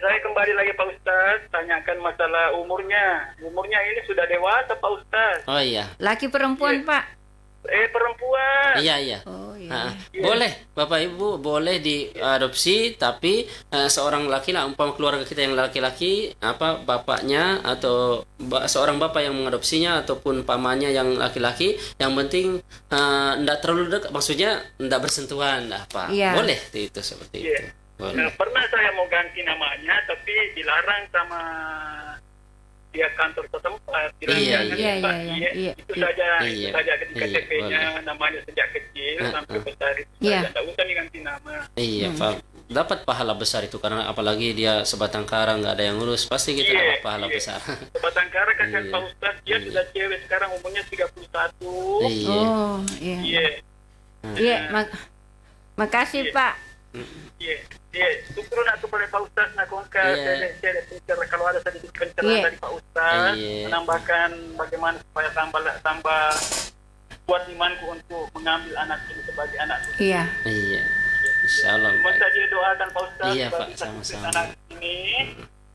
Saya kembali lagi Pak Ustaz, tanyakan masalah umurnya. Umurnya ini sudah dewasa Pak Ustaz. Oh iya. Laki perempuan, Pak? Perempuan. Iya. Oh iya. Boleh, Bapak Ibu boleh diadopsi, tapi seorang laki lah, umpama keluarga kita yang laki-laki, bapaknya atau seorang bapak yang mengadopsinya ataupun pamannya yang laki-laki, yang penting enggak terlalu dekat, maksudnya enggak bersentuhan apa. Iya. Boleh itu seperti itu. Boleh. Pernah saya mau ganti namanya, tapi dilarang sama dia kantor setempat. Iya. Itu saja di KTP-nya namanya sejak kecil sampai besar itu saja. Tidak usah diganti nama. Iya, Pak. Dapat pahala besar itu karena apalagi dia sebatang kara nggak ada yang ngurus, pasti kita dapat pahala besar. Sebatang kara kasihan Pak Ustaz, dia sudah cewek sekarang umurnya 31. Oh, iya. Iya, makasih Pak. Iya, syukur nak kepada Pak Ustaz nak kongkas kalau ada sedikit pencerahan dari Pak Ustaz, menambahkan bagaimana supaya tambah kuat imanku untuk mengambil anak ini sebagai anak. Iya. Insyaallah. Mohon saja doakan Pak Ustaz bagi sama-sama anak ini,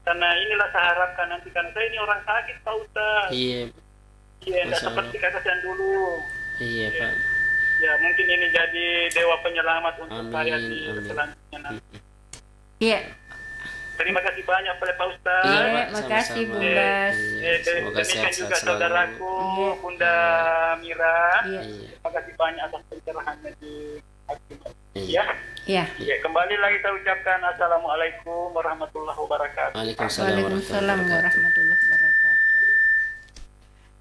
karena inilah saya harapkan nanti, karena saya ini orang sakit Pak Ustaz. Iya, tidak seperti kasihan dulu. Iya, Pak. Ya, mungkin ini jadi dewa penyelamat untuk saya di selanjutnya nanti. Iya. Terima kasih banyak pada Pak Ustaz. Iya, makasih Bunda. Semoga demikian juga selalu. saudaraku Bunda Mira. Iya. Terima kasih banyak atas pencerahannya di Ya. Ya. Ya, kembali lagi saya ucapkan Assalamualaikum warahmatullahi wabarakatuh. Waalaikumsalam warahmatullahi wabarakatuh.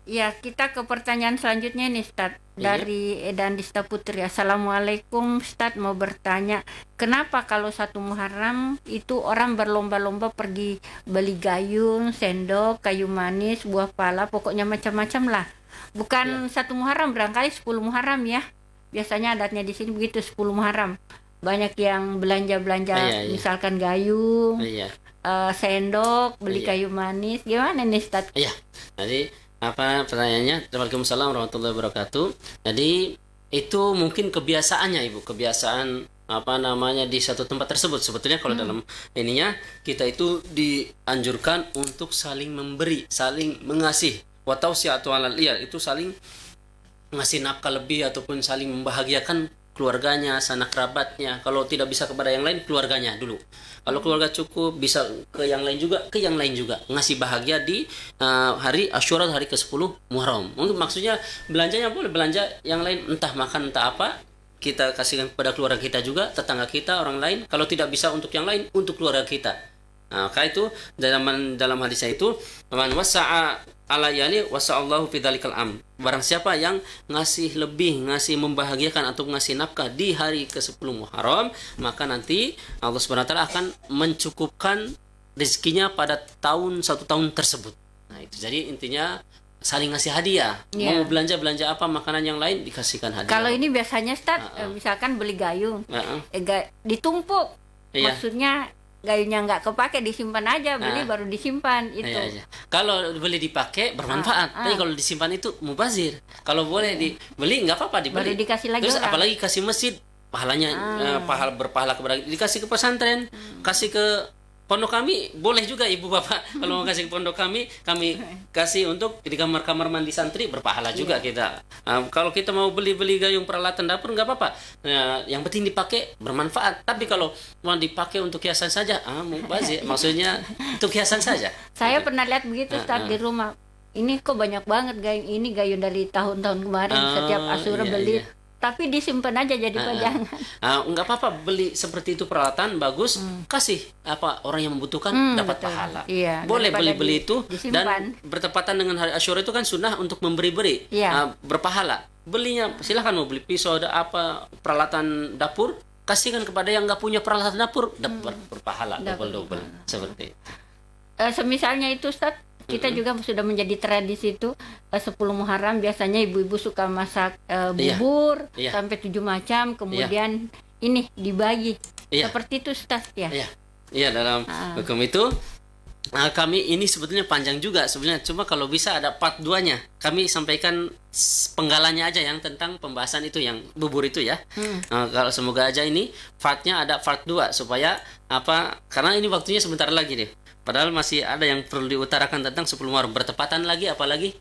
Ya, kita ke pertanyaan selanjutnya nih, Ustaz. Dari Edan Dista Putri. Assalamualaikum, Ustaz. Mau bertanya, kenapa kalau 1 Muharram itu orang berlomba-lomba pergi beli gayung, sendok, kayu manis, buah pala, pokoknya macam-macam lah. Bukan 1 Muharram, barangkali 10 Muharram ya. Biasanya adatnya di sini begitu, 10 Muharram. Banyak yang belanja-belanja, misalkan gayung, sendok, beli kayu manis. Gimana nih, Ustaz? Iya. Jadi pertanyaannya? Waalaikumsalam warahmatullahi wabarakatuh. Jadi itu mungkin kebiasaannya, Ibu, kebiasaan di satu tempat tersebut. Sebetulnya kalau dalam ininya kita itu dianjurkan untuk saling memberi, saling mengasih. Wa tausiatu alal iyal, itu saling ngasih nafkah lebih ataupun saling membahagiakan keluarganya, sanak kerabatnya. Kalau tidak bisa kepada yang lain, keluarganya dulu. Kalau keluarga cukup, bisa ke yang lain juga, ke yang lain juga. Ngasih bahagia di hari Asyura, hari ke-10 Muharram. Mungkin maksudnya belanjanya boleh belanja yang lain, entah makan, entah apa. Kita kasihkan kepada keluarga kita juga, tetangga kita, orang lain. Kalau tidak bisa untuk yang lain, untuk keluarga kita. Nah, maka itu dalam hadisnya itu, man wasa'a ala yali wasa'allahu fi dzalikal am. Barang siapa yang ngasih lebih, ngasih membahagiakan atau ngasih nafkah di hari ke-10 Muharram, maka nanti Allah Subhanahu wa taala akan mencukupkan rezekinya pada satu tahun tersebut. Nah, itu jadi intinya saling ngasih hadiah. Mau belanja apa, makanan yang lain dikasihkan hadiah. Kalau ini biasanya, Ustaz, misalkan beli gayung, ditumpuk. Maksudnya gayungnya nggak kepake, disimpan aja, beli baru disimpan itu. Kalau boleh dipakai bermanfaat, tapi kalau disimpan itu mubazir. Kalau boleh dibeli nggak apa-apa, dibeli. Baru dikasih lagi. Terus orang. apalagi kasih masjid, pahalanya berpahala kepada, dikasih ke pesantren, kasih ke pondok kami, boleh juga Ibu Bapak. Kalau mau kasih ke pondok kami kasih untuk di kamar-kamar mandi santri, berpahala juga kita. Kalau kita mau beli gayung peralatan dapur nggak apa-apa. Yang penting dipakai bermanfaat. Tapi kalau mau dipakai untuk hiasan saja, mubazir. Maksudnya untuk hiasan saja. Saya pernah lihat begitu, Ustaz, di rumah. Ini kok banyak banget gayung, ini gayung dari tahun-tahun kemarin, setiap Asyura beli. Tapi disimpan aja jadi pajangan. Nggak apa-apa, beli seperti itu peralatan bagus, kasih orang yang membutuhkan dapat pahala. Boleh beli itu disimpan. Dan bertepatan dengan hari Asyura itu kan sunnah untuk memberi-beri, berpahala. Belinya silahkan, mau beli pisau, ada apa peralatan dapur, kasihkan kepada yang nggak punya peralatan dapur, dapat berpahala double seperti itu. Semisalnya itu, Ustaz, kita juga sudah menjadi tradisi itu 10 Muharram biasanya ibu-ibu suka masak bubur sampai 7 macam, kemudian ini dibagi. Seperti itu, Ustaz, ya. Iya, dalam hukum itu kami ini sebetulnya panjang juga sebenarnya, cuma kalau bisa ada part 2-nya. Kami sampaikan penggalanya aja yang tentang pembahasan itu, yang bubur itu ya. Kalau semoga aja ini partnya ada part 2 supaya karena ini waktunya sebentar lagi deh. Padahal masih ada yang perlu diutarakan tentang 10 Muharram. Bertepatan lagi, apalagi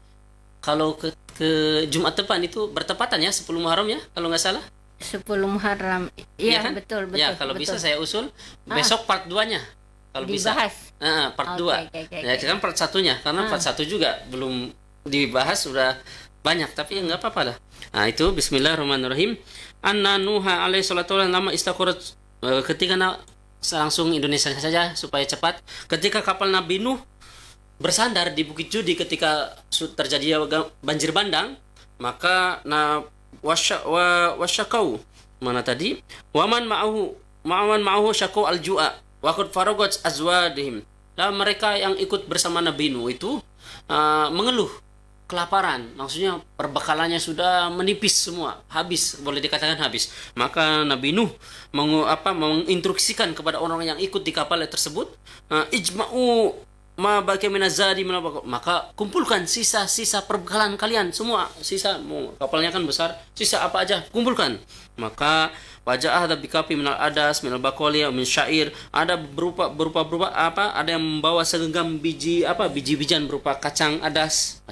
kalau ke Jumat depan itu bertepatan ya 10 Muharram ya, kalau nggak salah. 10 Muharram. Iya, kan? Betul. Ya, kalau bisa saya usul besok part 2-nya. Kalau dibahas. Bisa. Part 2. Ya, kan part 1-nya, karena part 1 juga belum dibahas, sudah banyak, tapi nggak apa-apa lah. Nah, itu bismillahirrahmanirrahim. Anna Nuha alaihi salatu wa nama istaqarat, ketika langsung Indonesia saja supaya cepat. Ketika kapal Nabi Nuh bersandar di Bukit Judi ketika terjadi banjir bandang, maka wasyakau mana tadi? Waman ma'ahu syakau al-ju'a wa qad faragat azwadihim. Lah mereka yang ikut bersama Nabi Nuh itu mengeluh kelaparan, maksudnya perbekalannya sudah menipis semua, habis, boleh dikatakan habis. Maka Nabi Nuh menginstruksikan kepada orang yang ikut di kapal tersebut, ijma'u ma baqiya minaz-zadi, maka kumpulkan sisa-sisa perbekalan kalian semua, sisa, kapalnya kan besar, sisa apa aja kumpulkan. Maka wajah ada bikapi minal adas, minal bakoli, min syair, ada berupa ada yang membawa segenggam biji-bijian berupa kacang adas.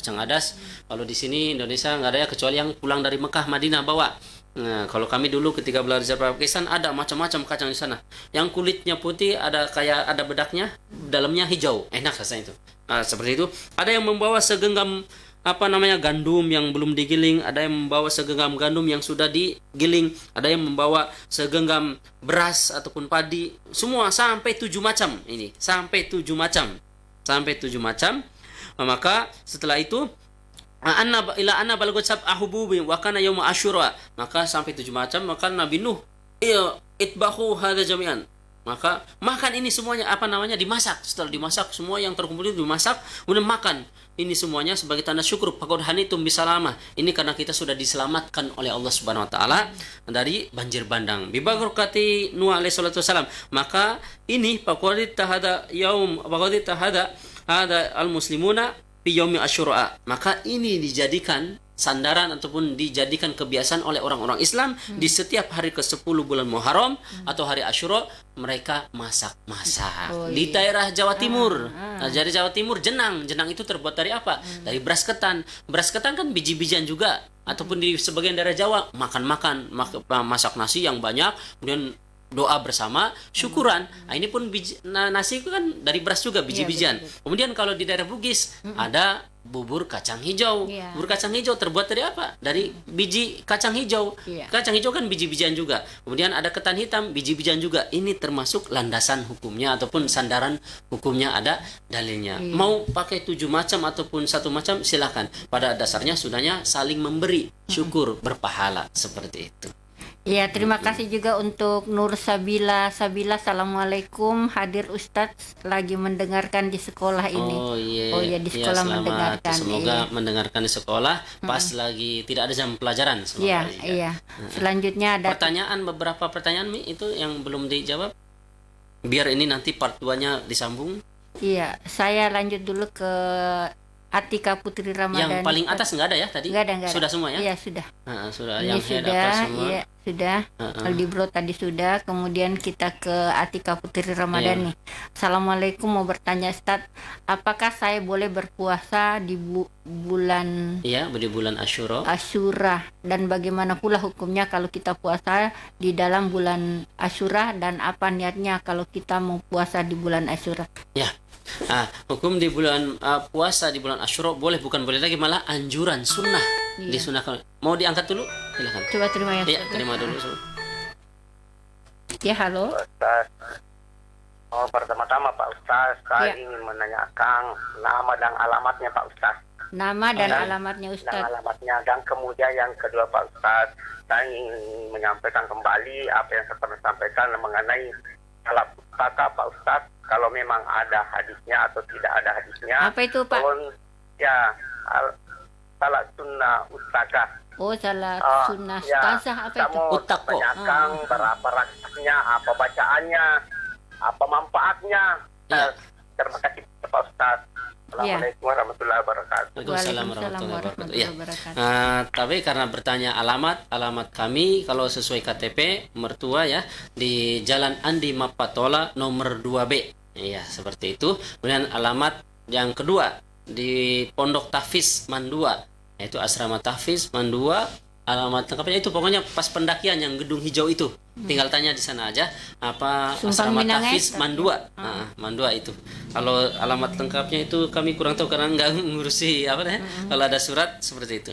Kalau di sini Indonesia nggak ada ya, kecuali yang pulang dari Mekah, Madinah bawa. Nah, kalau kami dulu ketika belajar Pakistan ada macam-macam kacang di sana. Yang kulitnya putih, ada bedaknya, dalamnya hijau, enak rasanya itu. Seperti itu. Ada yang membawa segenggam gandum yang belum digiling, ada yang membawa segenggam gandum yang sudah digiling, ada yang membawa segenggam beras ataupun padi, semua sampai 7 macam ini, sampai 7 macam. Maka setelah itu anna balagot sab'ahu bubi wa kana yaum asyura, maka sampai 7 macam, maka Nabi Nuh itbahu hadza jami'an, maka makan ini semuanya, dimasak. Setelah dimasak, semua yang terkumpul itu dimasak, kemudian makan ini semuanya sebagai tanda syukur. Faqad hanitum bisalama, ini karena kita sudah diselamatkan oleh Allah Subhanahu wa taala dari banjir bandang. Bi barakati Nuh alaihi salatu wasalam, maka ini faqad tahada hada al muslimuna fi yaumi asyura, maka ini dijadikan sandaran ataupun dijadikan kebiasaan oleh orang-orang Islam di setiap hari ke-10 bulan Muharram atau hari Asyura, mereka masak-masak di daerah Jawa Timur. Dari Jawa Timur, jenang itu terbuat dari apa? Dari beras ketan kan biji-bijian juga, ataupun di sebagian daerah Jawa makan masak nasi yang banyak, kemudian doa bersama syukuran. Ini pun nasi itu kan dari beras juga, biji-bijian. Kemudian kalau di daerah Bugis ada bubur kacang hijau. Bubur kacang hijau terbuat dari apa? Dari biji kacang hijau. Kacang hijau kan biji-bijian juga. Kemudian ada ketan hitam, biji-bijian juga. Ini termasuk landasan hukumnya ataupun sandaran hukumnya, ada dalilnya. Mau pakai 7 macam ataupun 1 macam silakan. Pada dasarnya sudahnya saling memberi syukur, berpahala, seperti itu. Ya, terima kasih juga untuk Nur Sabila. Assalamualaikum, hadir Ustadz, lagi mendengarkan di sekolah ini. Oh iya, di sekolah mendengarkan. Semoga mendengarkan di sekolah pas lagi tidak ada jam pelajaran. Iya. Selanjutnya ada beberapa pertanyaan Mi itu yang belum dijawab. Biar ini nanti part 2-nya disambung. Iya, saya lanjut dulu ke Atika Putri Ramadhani. Yang paling atas nggak ada ya tadi? Nggak ada. Sudah semua ya? Iya, sudah. Sudah. Ini Yang sudah, semua? iya, sudah. Aldi Bro tadi sudah. Kemudian kita ke Atika Putri Ramadhani. Assalamualaikum, mau bertanya Ustadz, apakah saya boleh berpuasa di bulan di bulan Asyura, dan bagaimana pula hukumnya kalau kita puasa di dalam bulan Asyura, dan apa niatnya kalau kita mau puasa di bulan Asyura? Ya. Hukum di bulan puasa di bulan Asyura bukan boleh lagi, malah anjuran, sunnah. Disunahkan. Mau diangkat dulu? Silakan. Coba terima ya. Iya, terima dulu. Ya, halo. Ustaz. Pertama-tama Pak Ustaz, saya ingin menanyakan nama dan alamatnya Pak Ustaz. Nama dan alamatnya Ustaz. Dan alamatnya, dan kemudian yang kedua Pak Ustaz, saya ingin menyampaikan kembali apa yang saya pernah sampaikan mengenai salat ustaka Pak Ustaz. Kalau memang ada hadisnya atau tidak ada hadisnya. Apa itu Pak? Salat sunnah ustaka. Salat sunnah ustazah, apa itu? Utako. Tanyakan berapa rakaatnya, apa bacaannya, apa manfaatnya. Terima kasih Pak Ustaz. Assalamualaikum warahmatullahi wabarakatuh. Waalaikumsalam warahmatullahi wabarakatuh. Tapi karena bertanya alamat kami kalau sesuai KTP mertua ya, di Jalan Andi Mapatola nomor 2B. Iya, seperti itu. Kemudian alamat yang kedua di Pondok Tahfiz Mandua, yaitu Asrama Tahfiz Mandua. Alamat lengkapnya itu pokoknya pas pendakian yang gedung hijau itu. Tinggal tanya di sana aja apa Asrama Tahfiz Mandua. Mandua itu. Kalau alamat lengkapnya itu kami kurang tahu karena nggak ngurusi kalau ada surat seperti itu.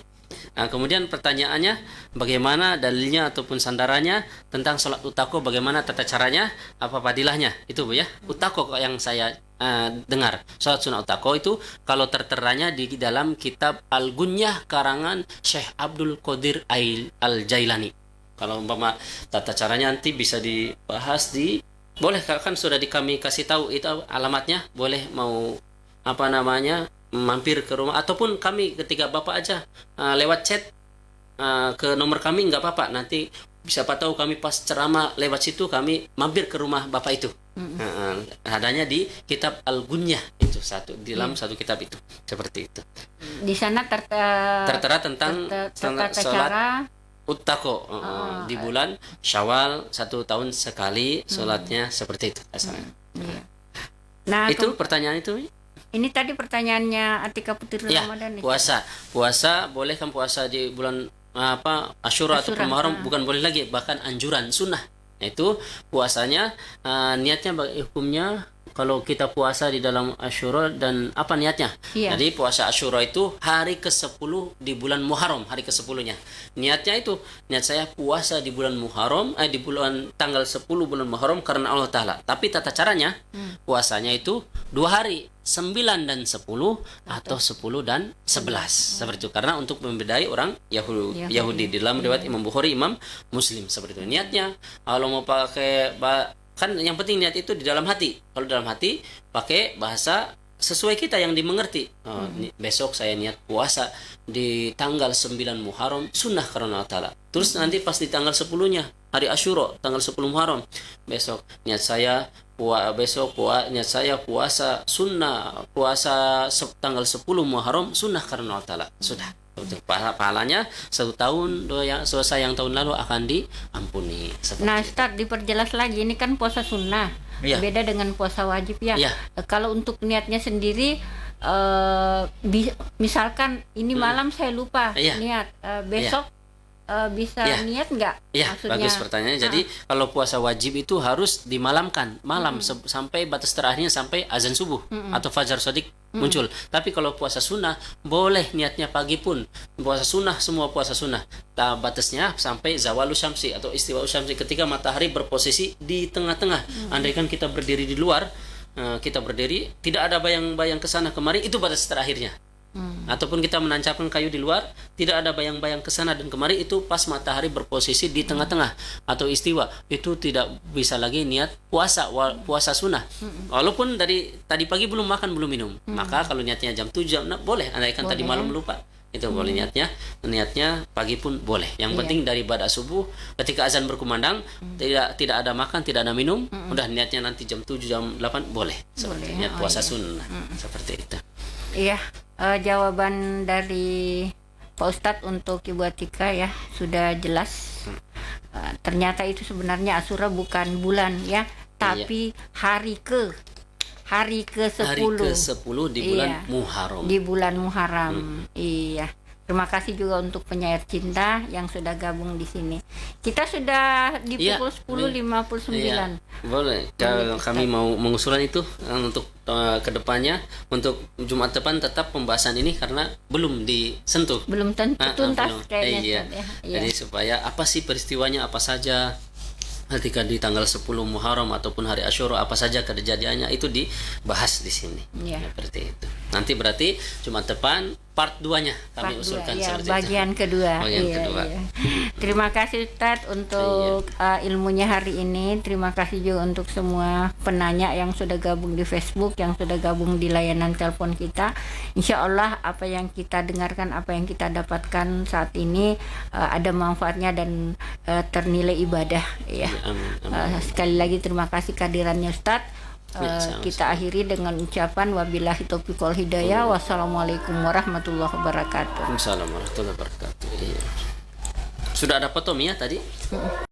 Kemudian pertanyaannya bagaimana dalilnya ataupun sandarannya tentang sholat utako, bagaimana tata caranya, apa fadilahnya, itu Bu ya. Utako yang saya dengar, sholat sunnah utako itu kalau terteranya di dalam kitab Al-Gunyah karangan Syekh Abdul Qadir Al-Jailani. Kalau umpama tata caranya nanti bisa dibahas boleh kan sudah kami kasih tahu itu alamatnya, boleh mau mampir ke rumah ataupun kami ketika Bapak aja lewat chat ke nomor kami nggak apa-apa, nanti siapa tahu kami pas ceramah lewat situ kami mampir ke rumah Bapak itu. Adanya di kitab Al-Gunyah itu di dalam satu kitab itu seperti itu. Di sana tertera tentang sholat utako di bulan Syawal 1 tahun sekali sholatnya seperti itu asalnya. Nah, itu pertanyaan itu. Ini tadi pertanyaannya Atika Putri Ramadhani. Puasa boleh kan puasa di bulan Asyura atau Muharram, bukan boleh lagi, bahkan anjuran sunnah. Itu puasanya niatnya hukumnya kalau kita puasa di dalam Asyura dan apa niatnya? Iya. Jadi puasa Asyura itu hari ke-10 di bulan Muharram, hari ke-10-nya. Niatnya itu, niat saya puasa di bulan Muharram, di bulan tanggal 10 bulan Muharram karena Allah Ta'ala. Tapi tata caranya, puasanya itu 2 hari, 9 dan 10 atau 10 dan 11. Seperti itu. Karena untuk membedai orang Yahudi. Di dalam riwayat Imam Bukhari, Imam Muslim. Seperti itu. Niatnya, kalau mau pakai kan yang penting niat itu di dalam hati. Kalau dalam hati pakai bahasa sesuai kita yang dimengerti. Besok saya niat puasa di tanggal 9 Muharram sunnah karena Allah Ta'ala. Terus nanti pas di tanggal 10-nya hari Asyura tanggal 10 Muharram, besok niat saya niat saya puasa sunnah, puasa tanggal 10 Muharram sunnah karena Allah Ta'ala. Sudah. Pahalanya 1 tahun dosa yang tahun lalu akan diampuni. Nah, Ustaz, diperjelas lagi, ini kan puasa sunnah, beda dengan puasa wajib ya. Kalau untuk niatnya sendiri, misalkan ini malam saya lupa niat, besok bisa niat nggak? Ya, bagus pertanyaannya. Jadi kalau puasa wajib itu harus dimalamkan, malam sampai batas terakhirnya sampai azan subuh atau fajar shadiq muncul. Tapi kalau puasa sunnah boleh niatnya pagi pun. Puasa sunnah, semua puasa sunnah. Batasnya sampai zawalu syamsi atau istiwa syamsi, ketika matahari berposisi di tengah-tengah. Andaikan kita berdiri di luar, kita berdiri tidak ada bayang-bayang ke sana kemari, itu batas terakhirnya. Ataupun kita menancapkan kayu di luar, tidak ada bayang-bayang ke sana dan kemari, itu pas matahari berposisi di tengah-tengah atau istiwa, itu tidak bisa lagi niat puasa sunnah. Walaupun dari tadi pagi belum makan belum minum, maka kalau niatnya jam 7 jam 6 boleh. Andaikan tadi malam lupa, itu boleh niatnya pagi pun boleh. Yang penting dari ibadah subuh ketika azan berkumandang tidak ada makan, tidak ada minum, udah niatnya nanti jam 7 jam 8 boleh. Seperti niat puasa sunnah. Seperti itu. Iya, jawaban dari Pak Ustadz untuk Ibu Atika ya sudah jelas. Ternyata itu sebenarnya Asyura bukan bulan ya, tapi hari ke-10. Hari ke-10 di bulan Muharram. Di bulan Muharram. Iya. Terima kasih juga untuk penyair cinta yang sudah gabung di sini. Kita sudah di pukul 10.59. Boleh. Kalau kami mau mengusulan itu untuk kedepannya, untuk Jumat depan tetap pembahasan ini karena belum disentuh. Belum tuntas kayaknya. Iya. Jadi supaya apa sih peristiwanya, apa saja ketika di tanggal 10 Muharram ataupun hari Asyura, apa saja kejadiannya itu dibahas di sini. Seperti itu. Nanti berarti Jumat depan part 2-nya kami usulkan bagian kedua. Kedua. Terima kasih Ustadz untuk ilmunya hari ini. Terima kasih juga untuk semua penanya yang sudah gabung di Facebook, yang sudah gabung di layanan telepon kita. Insya Allah apa yang kita dengarkan, apa yang kita dapatkan saat ini ada manfaatnya dan ternilai ibadah ya. Amin. Sekali lagi terima kasih kehadirannya Ustadz. Kita akhiri dengan ucapan wabillahi taufiq wal hidayah. Wassalamualaikum warahmatullahi wabarakatuh. Waalaikumsalam warahmatullahi wabarakatuh. Sudah ada foto Mia tadi?